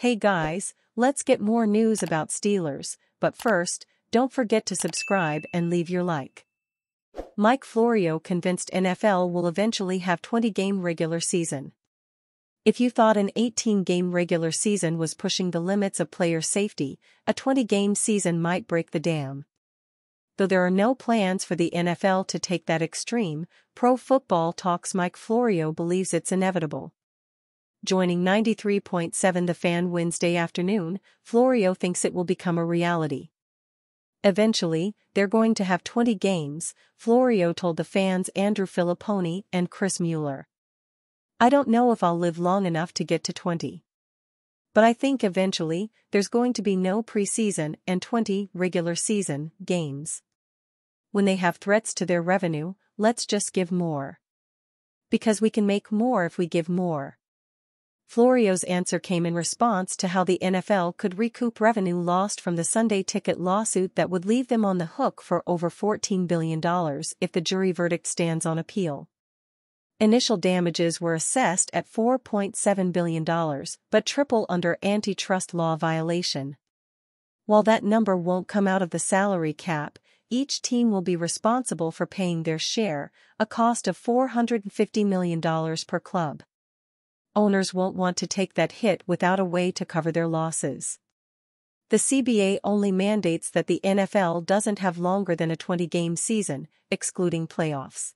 Hey guys, let's get more news about Steelers, but first, don't forget to subscribe and leave your like. Mike Florio convinced NFL will eventually have 20-game regular season. If you thought an 18-game regular season was pushing the limits of player safety, a 20-game season might break the dam. Though there are no plans for the NFL to take that extreme, Pro Football Talk's Mike Florio believes it's inevitable. Joining 93.7 The Fan Wednesday afternoon, Florio thinks it will become a reality. Eventually, they're going to have 20 games, Florio told the fans Andrew Filipponi and Chris Mueller. I don't know if I'll live long enough to get to 20. But I think eventually, there's going to be no preseason and 20 regular season games. When they have threats to their revenue, let's just give more. Because we can make more if we give more. Florio's answer came in response to how the NFL could recoup revenue lost from the Sunday Ticket lawsuit that would leave them on the hook for over $14 billion if the jury verdict stands on appeal. Initial damages were assessed at $4.7 billion, but triple under antitrust law violation. While that number won't come out of the salary cap, each team will be responsible for paying their share, a cost of $450 million per club. Owners won't want to take that hit without a way to cover their losses. The CBA only mandates that the NFL doesn't have longer than a 20-game season, excluding playoffs.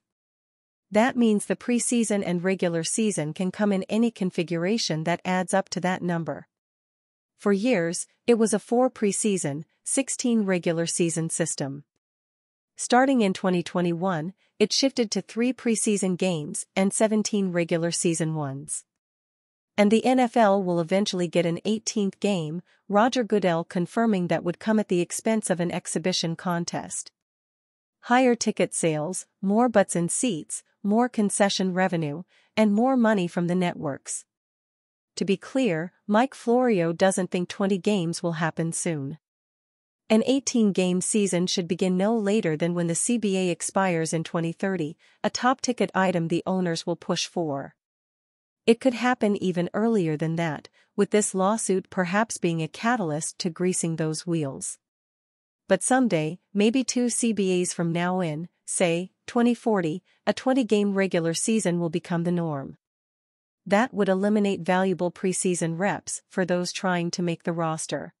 That means the preseason and regular season can come in any configuration that adds up to that number. For years, it was a 4 preseason, 16 regular season system. Starting in 2021, it shifted to 3 preseason games and 17 regular season ones. And the NFL will eventually get an 18th game, Roger Goodell confirming that would come at the expense of an exhibition contest. Higher ticket sales, more butts in seats, more concession revenue, and more money from the networks. To be clear, Mike Florio doesn't think 20 games will happen soon. An 18-game season should begin no later than when the CBA expires in 2030, a top-ticket item the owners will push for. It could happen even earlier than that, with this lawsuit perhaps being a catalyst to greasing those wheels. But someday, maybe 2 CBAs from now in, say, 2040, a 20-game regular season will become the norm. That would eliminate valuable preseason reps for those trying to make the roster.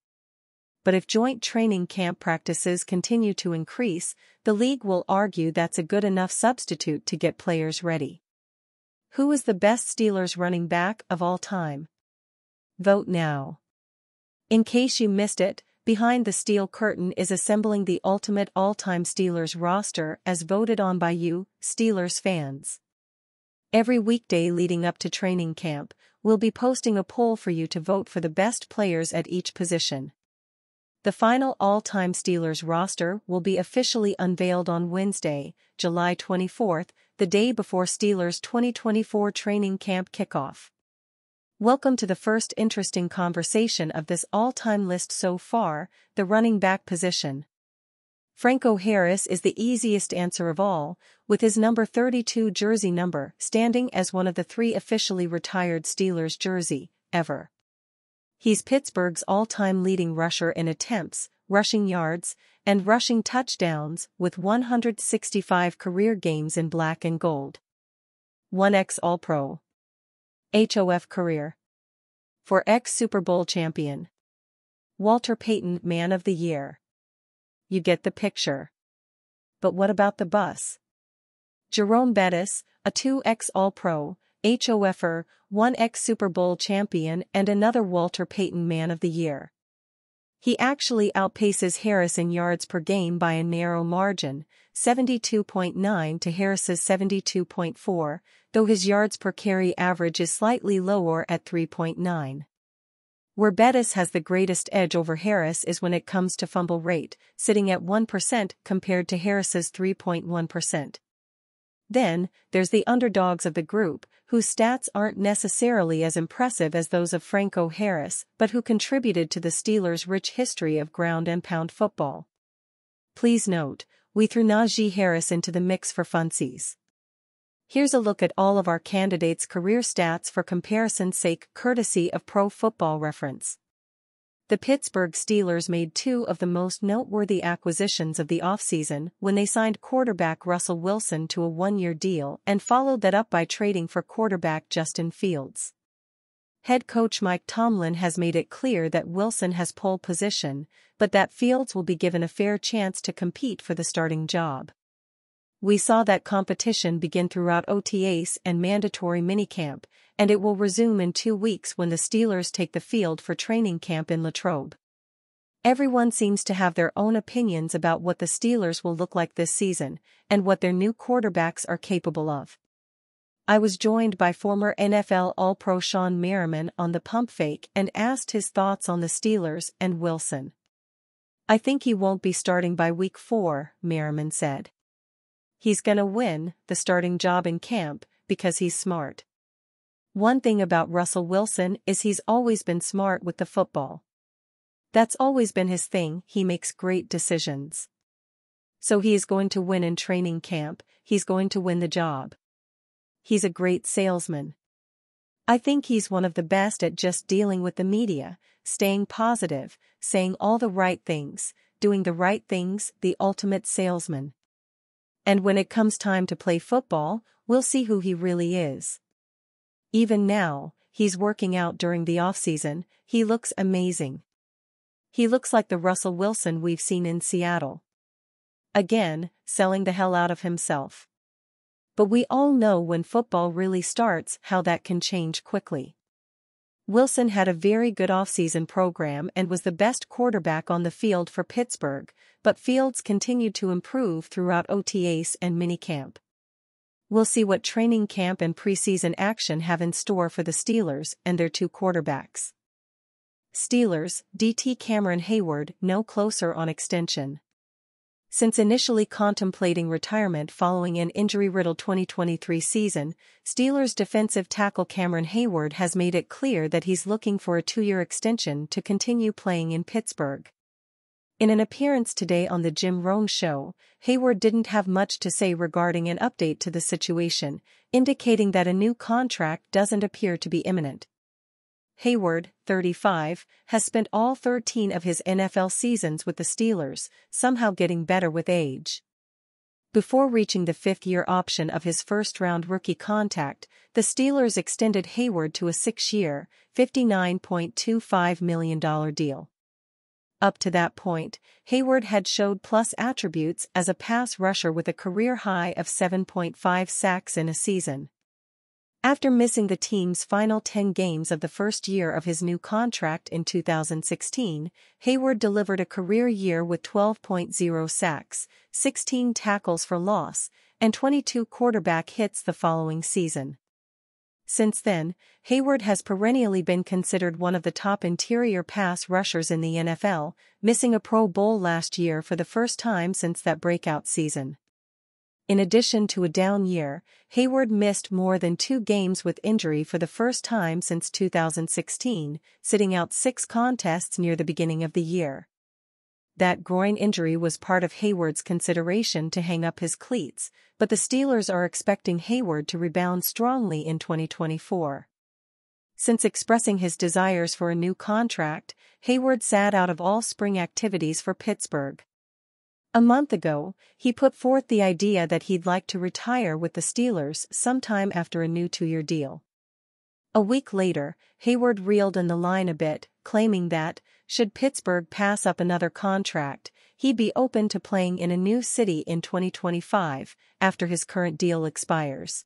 But if joint training camp practices continue to increase, the league will argue that's a good enough substitute to get players ready. Who is the best Steelers running back of all time? Vote now. In case you missed it, Behind the Steel Curtain is assembling the ultimate all-time Steelers roster as voted on by you, Steelers fans. Every weekday leading up to training camp, we'll be posting a poll for you to vote for the best players at each position. The final all-time Steelers roster will be officially unveiled on Wednesday, July 24th, the day before Steelers' 2024 training camp kickoff. Welcome to the first interesting conversation of this all-time list so far, the running back position. Franco Harris is the easiest answer of all, with his number 32 jersey number standing as one of the 3 officially retired Steelers jersey, ever. He's Pittsburgh's all-time leading rusher in attempts, rushing yards, and rushing touchdowns with 165 career games in black and gold. 1x All-Pro. HOF career. 4x Super Bowl champion. Walter Payton Man of the Year. You get the picture. But what about the bus? Jerome Bettis, a 2x All-Pro, HOFer, 1x Super Bowl champion and another Walter Payton Man of the Year. He actually outpaces Harris in yards per game by a narrow margin, 72.9 to Harris's 72.4, though his yards per carry average is slightly lower at 3.9. Where Bettis has the greatest edge over Harris is when it comes to fumble rate, sitting at 1% compared to Harris's 3.1%. Then, there's the underdogs of the group, whose stats aren't necessarily as impressive as those of Franco Harris, but who contributed to the Steelers' rich history of ground and pound football. Please note, we threw Najee Harris into the mix for funsies. Here's a look at all of our candidates' career stats for comparison's sake, courtesy of Pro Football Reference. The Pittsburgh Steelers made two of the most noteworthy acquisitions of the offseason when they signed quarterback Russell Wilson to a one-year deal and followed that up by trading for quarterback Justin Fields. Head coach Mike Tomlin has made it clear that Wilson has pole position, but that Fields will be given a fair chance to compete for the starting job. We saw that competition begin throughout OTAs and mandatory minicamp, and it will resume in 2 weeks when the Steelers take the field for training camp in Latrobe. Everyone seems to have their own opinions about what the Steelers will look like this season, and what their new quarterbacks are capable of. I was joined by former NFL All-Pro Sean Merriman on the pump fake and asked his thoughts on the Steelers and Wilson. "I think he won't be starting by week 4, Merriman said. "He's gonna win the starting job in camp because he's smart. One thing about Russell Wilson is he's always been smart with the football. That's always been his thing. He makes great decisions. So he is going to win in training camp, he's going to win the job. He's a great salesman. I think he's one of the best at just dealing with the media, staying positive, saying all the right things, doing the right things, the ultimate salesman. And when it comes time to play football, we'll see who he really is. Even now, he's working out during the offseason, he looks amazing. He looks like the Russell Wilson we've seen in Seattle. Again, selling the hell out of himself. But we all know when football really starts how that can change quickly. Wilson had a very good offseason program and was the best quarterback on the field for Pittsburgh, but Fields continued to improve throughout OTAs and minicamp. We'll see what training camp and preseason action have in store for the Steelers and their two quarterbacks. Steelers, DT Cameron Heyward no closer on extension. Since initially contemplating retirement following an injury-riddled 2023 season, Steelers defensive tackle Cameron Heyward has made it clear that he's looking for a 2-year extension to continue playing in Pittsburgh. In an appearance today on the Jim Rome Show, Heyward didn't have much to say regarding an update to the situation, indicating that a new contract doesn't appear to be imminent. Heyward, 35, has spent all 13 of his NFL seasons with the Steelers, somehow getting better with age. Before reaching the 5th-year option of his first-round rookie contract, the Steelers extended Heyward to a 6-year, $59.25 million deal. Up to that point, Heyward had showed plus attributes as a pass rusher with a career high of 7.5 sacks in a season. After missing the team's final 10 games of the first year of his new contract in 2016, Heyward delivered a career year with 12.0 sacks, 16 tackles for loss, and 22 quarterback hits the following season. Since then, Heyward has perennially been considered one of the top interior pass rushers in the NFL, missing a Pro Bowl last year for the first time since that breakout season. In addition to a down year, Heyward missed more than 2 games with injury for the first time since 2016, sitting out 6 contests near the beginning of the year. That groin injury was part of Heyward's consideration to hang up his cleats, but the Steelers are expecting Heyward to rebound strongly in 2024. Since expressing his desires for a new contract, Heyward sat out of all spring activities for Pittsburgh. A month ago, he put forth the idea that he'd like to retire with the Steelers sometime after a new 2-year deal. A week later, Heyward reeled in the line a bit, claiming that, should Pittsburgh pass up another contract, he'd be open to playing in a new city in 2025, after his current deal expires.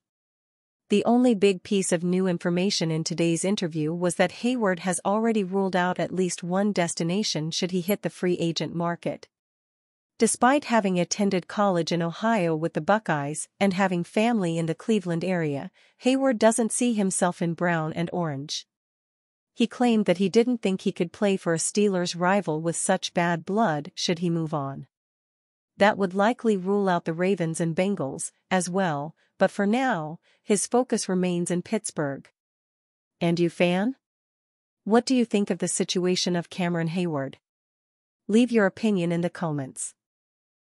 The only big piece of new information in today's interview was that Heyward has already ruled out at least one destination should he hit the free agent market. Despite having attended college in Ohio with the Buckeyes and having family in the Cleveland area, Heyward doesn't see himself in brown and orange. He claimed that he didn't think he could play for a Steelers rival with such bad blood should he move on. That would likely rule out the Ravens and Bengals, as well, but for now, his focus remains in Pittsburgh. And you, fan? What do you think of the situation of Cameron Heyward? Leave your opinion in the comments.